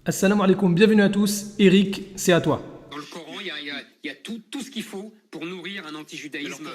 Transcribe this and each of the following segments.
Assalamu alaikum, bienvenue à tous. Eric, c'est à toi. Dans le Coran, il y a tout ce qu'il faut pour nourrir un antijudaïsme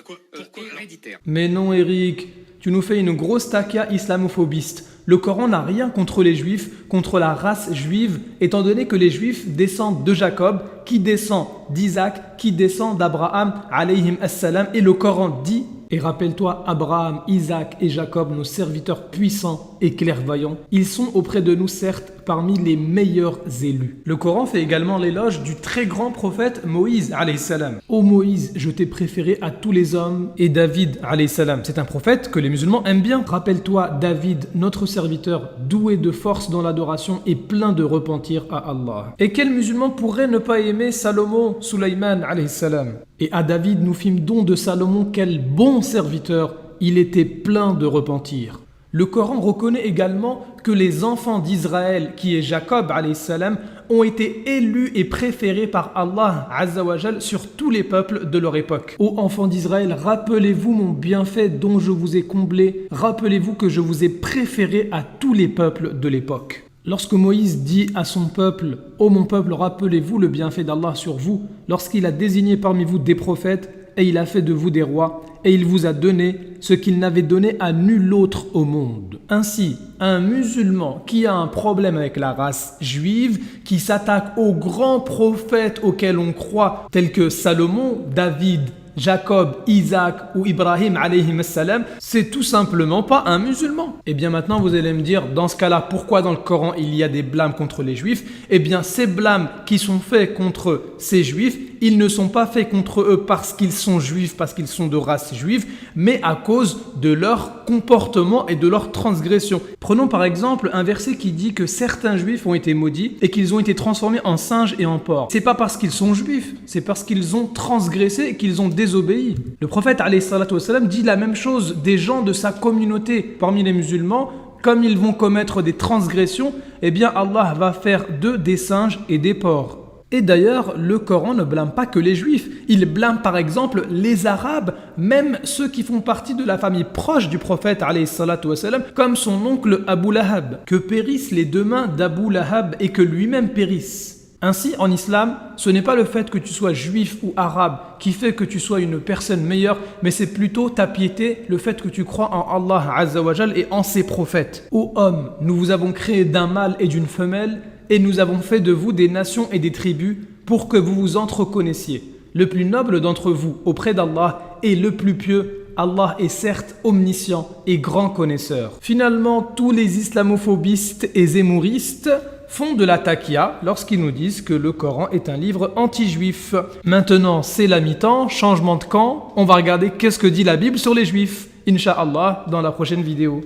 héréditaire. Mais non Eric, tu nous fais une grosse takia islamophobiste. Le Coran n'a rien contre les juifs, contre la race juive, étant donné que les juifs descendent de Jacob, qui descend d'Isaac, qui descend d'Abraham, alayhim assalam, et le Coran dit... Et rappelle-toi, Abraham, Isaac et Jacob, nos serviteurs puissants et clairvoyants, ils sont auprès de nous certes parmi les meilleurs élus. Le Coran fait également l'éloge du très grand prophète Moïse alayhi salam. Ô Moïse, je t'ai préféré à tous les hommes, et David alayhi salam, c'est un prophète que les musulmans aiment bien. Rappelle-toi David, notre serviteur, doué de force dans l'adoration et plein de repentir à Allah. Et quel musulman pourrait ne pas aimer Salomon, Sulaiman alayhi salam? Et à David, nous fîmes don de Salomon, quel bon serviteur, il était plein de repentir. Le Coran reconnaît également que les enfants d'Israël, qui est Jacob alayhi salam, ont été élus et préférés par Allah azza wa jal sur tous les peuples de leur époque. Ô enfants d'Israël, rappelez-vous mon bienfait dont je vous ai comblé, rappelez-vous que je vous ai préféré à tous les peuples de l'époque. Lorsque Moïse dit à son peuple « Ô mon peuple, rappelez-vous le bienfait d'Allah sur vous » lorsqu'il a désigné parmi vous des prophètes et il a fait de vous des rois et il vous a donné ce qu'il n'avait donné à nul autre au monde. Ainsi, un musulman qui a un problème avec la race juive, qui s'attaque aux grands prophètes auxquels on croit, tels que Salomon, David, Jacob, Isaac ou Ibrahim alayhim salam, c'est tout simplement pas un musulman. Et bien maintenant vous allez me dire, dans ce cas-là, pourquoi dans le Coran il y a des blâmes contre les juifs? Eh bien ces blâmes qui sont faits contre ces juifs, ils ne sont pas faits contre eux parce qu'ils sont juifs, parce qu'ils sont de race juive, mais à cause de leur comportement et de leur transgression. Prenons par exemple un verset qui dit que certains juifs ont été maudits et qu'ils ont été transformés en singes et en porcs. C'est pas parce qu'ils sont juifs, c'est parce qu'ils ont transgressé et qu'ils ont désobéi. Le prophète alayhi salatu wassalam dit la même chose des gens de sa communauté parmi les musulmans. Comme ils vont commettre des transgressions, eh bien Allah va faire d'eux des singes et des porcs. Et d'ailleurs, le Coran ne blâme pas que les juifs, il blâme par exemple les arabes, même ceux qui font partie de la famille proche du prophète alayhi salatu wassalam, comme son oncle Abu Lahab, que périssent les deux mains d'Abu Lahab et que lui-même périsse. Ainsi, en islam, ce n'est pas le fait que tu sois juif ou arabe qui fait que tu sois une personne meilleure, mais c'est plutôt ta piété, le fait que tu crois en Allah azza wa jal et en ses prophètes. Ô hommes, nous vous avons créé d'un mâle et d'une femelle, et nous avons fait de vous des nations et des tribus pour que vous vous entreconnaissiez. Le plus noble d'entre vous auprès d'Allah est le plus pieux. Allah est certes omniscient et grand connaisseur. Finalement, tous les islamophobistes et zémouristes font de la takia lorsqu'ils nous disent que le Coran est un livre anti-juif. Maintenant, c'est la mi-temps, changement de camp. On va regarder qu'est-ce que dit la Bible sur les juifs. Inch'Allah, dans la prochaine vidéo.